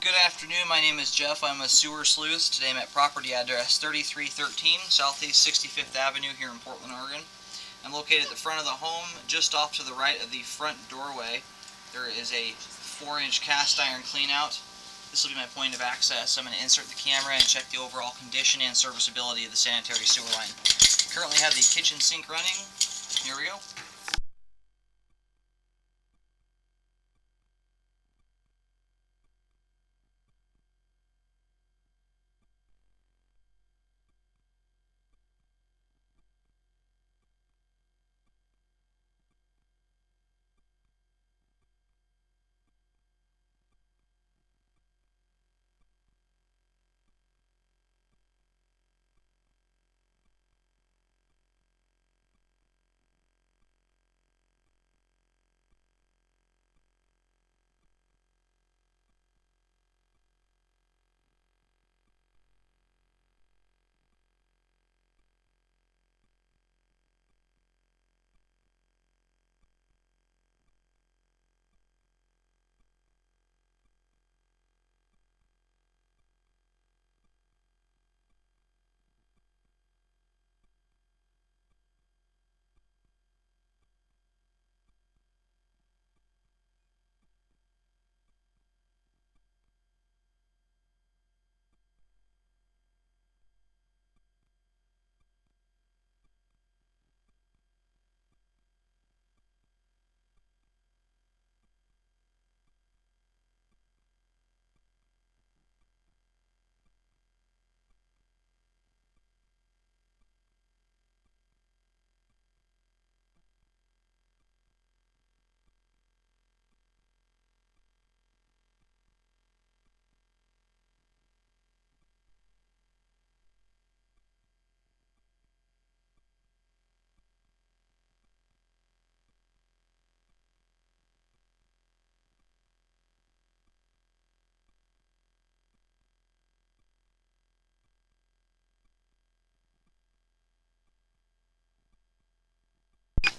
Good afternoon, my name is Jeff. I'm a sewer sleuth. Today I'm at property address 3313 Southeast 65th Avenue here in Portland, Oregon. I'm located at the front of the home, just off to the right of the front doorway. There is a 4-inch cast iron cleanout. This will be my point of access. I'm going to insert the camera and check the overall condition and serviceability of the sanitary sewer line. Currently have the kitchen sink running. Here we go.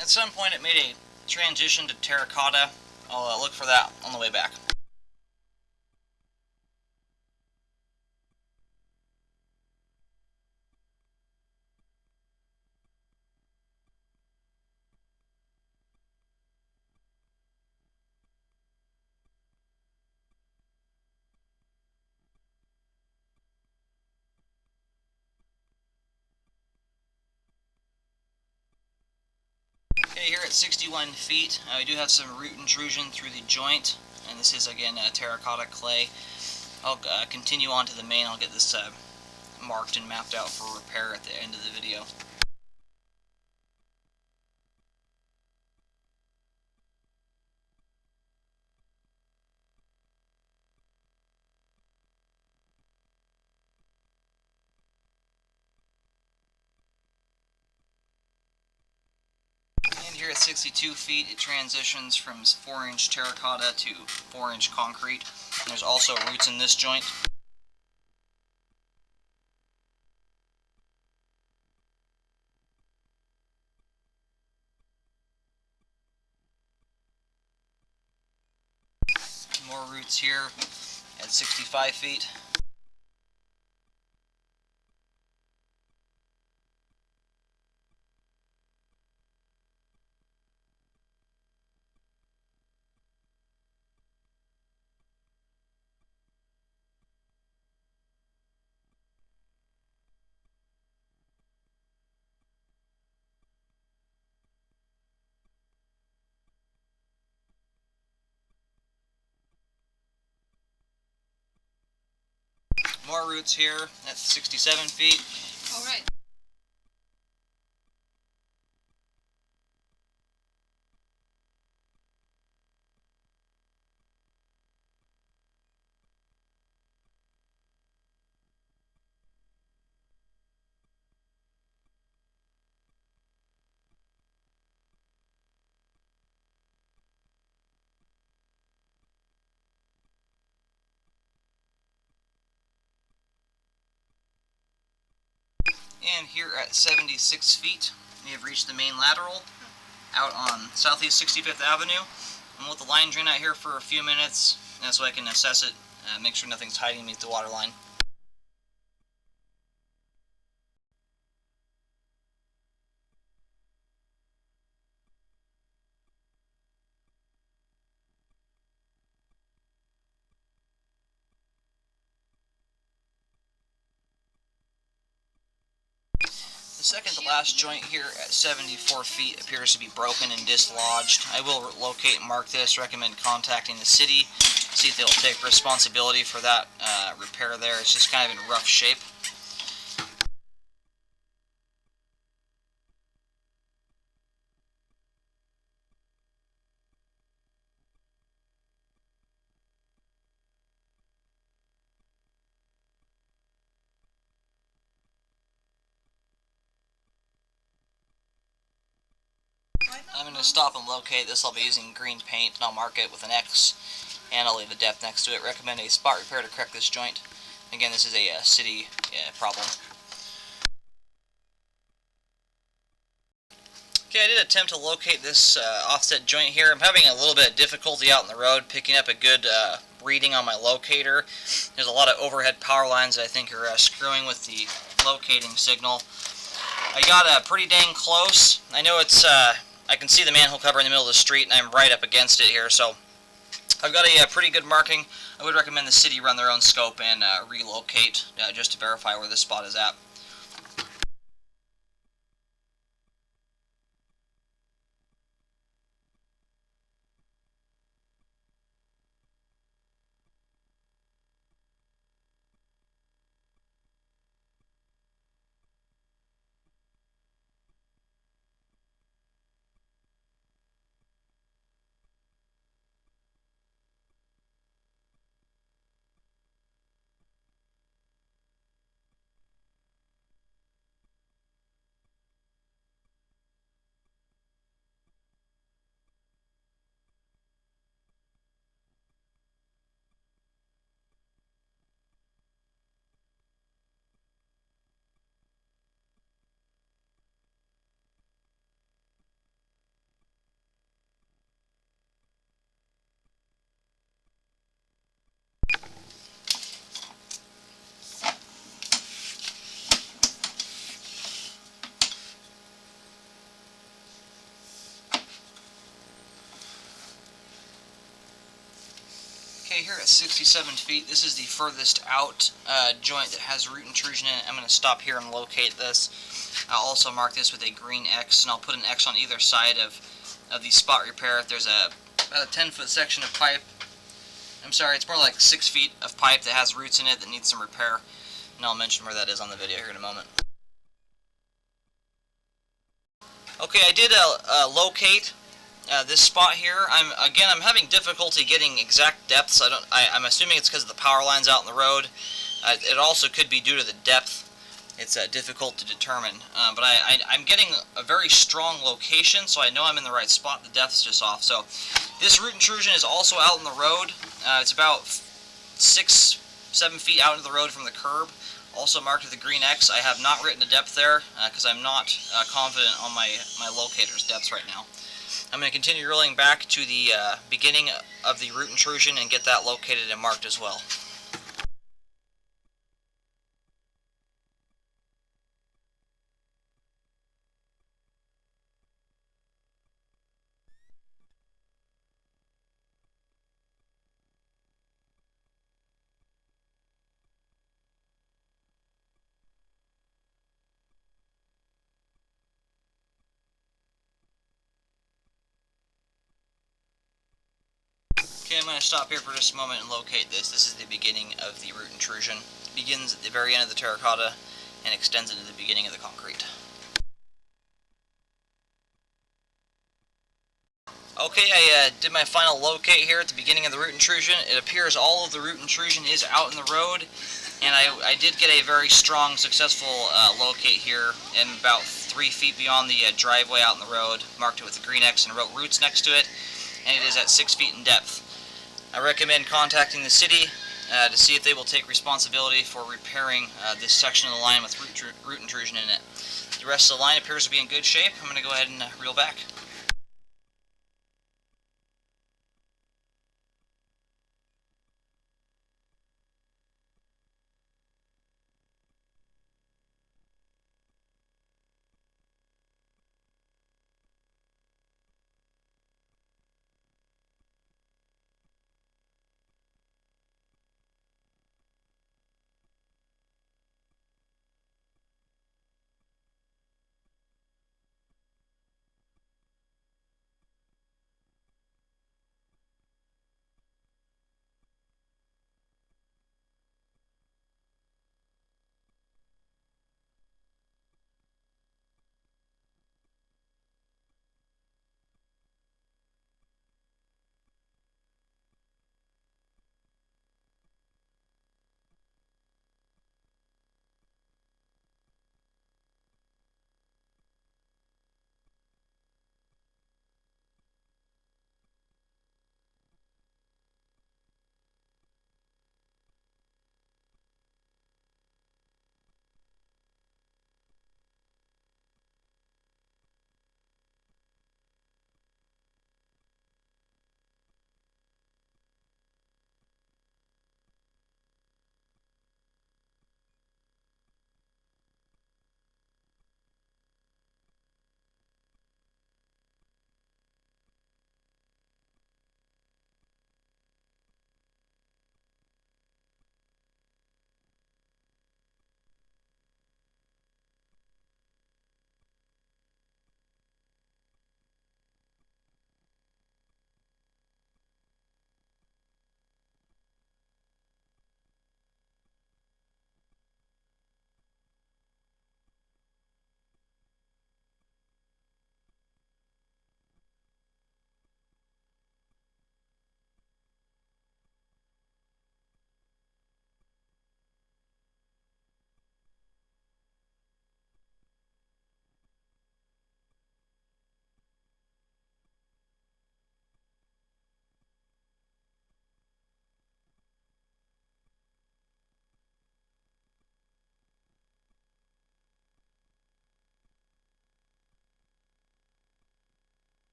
At some point it made a transition to terracotta. I'll look for that on the way back. Okay, here at 61 feet, we do have some root intrusion through the joint, and this is again terracotta clay. I'll continue on to the main. I'll get this marked and mapped out for repair at the end of the video. And here at 62 feet, it transitions from 4-inch terracotta to 4-inch concrete. And there's also roots in this joint. More roots here at 65 feet. More roots here at 67 feet. All right. And here at 76 feet, we have reached the main lateral out on Southeast 65th Avenue. I'm going to let the line drain out here for a few minutes so I can assess it Make sure nothing's hiding beneath the water line. The second to last joint here at 74 feet appears to be broken and dislodged. I will locate and mark this, recommend contacting the city, see if they'll take responsibility for that repair there. It's just kind of in rough shape. I'm going to stop and locate this. I'll be using green paint, and I'll mark it with an X, and I'll leave the depth next to it. Recommend a spot repair to correct this joint. Again, this is a city problem. Okay, I did attempt to locate this offset joint here. I'm having a little bit of difficulty out in the road picking up a good reading on my locator. There's a lot of overhead power lines that I think are screwing with the locating signal. I got pretty dang close. I know it's I can see the manhole cover in the middle of the street, and I'm right up against it here, so I've got a pretty good marking. I would recommend the city run their own scope and relocate just to verify where this spot is at. Okay, here at 67 feet, this is the furthest out joint that has root intrusion in it. I'm going to stop here and locate this. I'll also mark this with a green X, and I'll put an X on either side of the spot repair. There's about a 10-foot section of pipe. I'm sorry, it's more like 6 feet of pipe that has roots in it that needs some repair, and I'll mention where that is on the video here in a moment. Okay, I did locate this spot here. I'm having difficulty getting exact depths. I'm assuming it's because of the power lines out in the road. It also could be due to the depth. It's difficult to determine. But I'm getting a very strong location, so I know I'm in the right spot. The depth's just off. So this root intrusion is also out in the road. It's about 6-7 feet out into the road from the curb. Also marked with a green X. I have not written a depth there because I'm not confident on my locator's depths right now. I'm going to continue drilling back to the beginning of the root intrusion and get that located and marked as well. Okay, I'm going to stop here for just a moment and locate this. This is the beginning of the root intrusion. It begins at the very end of the terracotta and extends into the beginning of the concrete. Okay, I did my final locate here at the beginning of the root intrusion. It appears all of the root intrusion is out in the road, and I did get a very strong, successful locate here, and about 3 feet beyond the driveway out in the road. Marked it with a green X and wrote roots next to it, and it is at 6 feet in depth. I recommend contacting the city to see if they will take responsibility for repairing this section of the line with root intrusion in it. The rest of the line appears to be in good shape. I'm going to go ahead and reel back.